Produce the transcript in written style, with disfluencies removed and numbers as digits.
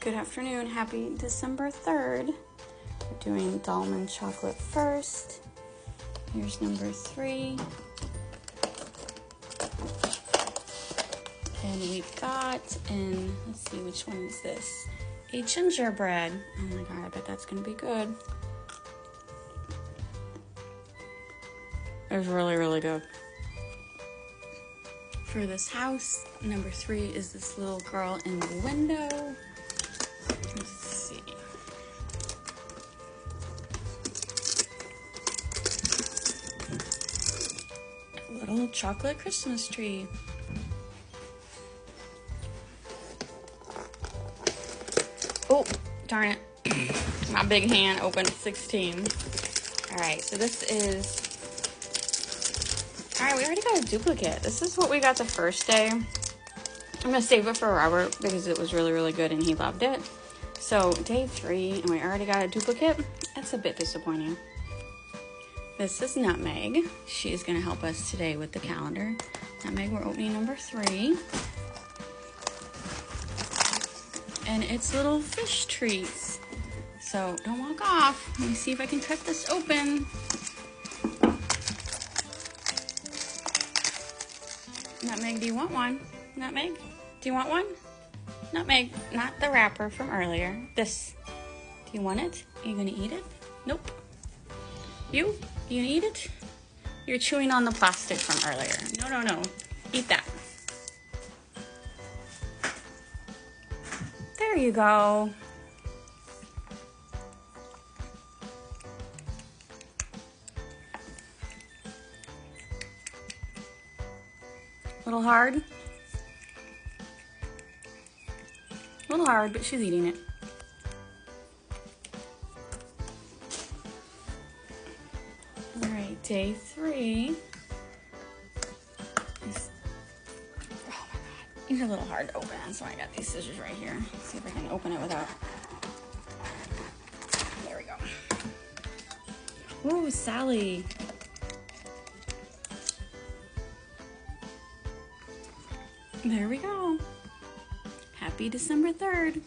Good afternoon. Happy December 3rd. We're doing Dallmann chocolate first. Here's number 3. And we've got, and let's see, which one is this? A gingerbread. Oh my god, I bet that's gonna be good. It's really, really good. For this house, number 3 is this little girl in the window. Let's see. A little chocolate Christmas tree. Oh, darn it. My big hand opened 16. Alright, so this is... Alright, we already got a duplicate. This is what we got the first day. I'm going to save it for Robert because it was really, really good and he loved it. So, day 3, and we already got a duplicate. That's a bit disappointing. This is Nutmeg. She's going to help us today with the calendar. Nutmeg, we're opening number 3. And it's little fish treats. So, don't walk off. Let me see if I can cut this open. Nutmeg, do you want one? Nutmeg, do you want one? Nutmeg, not the wrapper from earlier. This. Do you want it? Are you gonna eat it? Nope. You gonna eat it? You're chewing on the plastic from earlier. No. Eat that. There you go. A little hard. A little hard, but she's eating it. All right, day 3. Oh my god, these are a little hard to open, so I got these scissors right here. Let's see if I can open it without. There we go. Ooh, Sally. There we go. Happy December 3rd.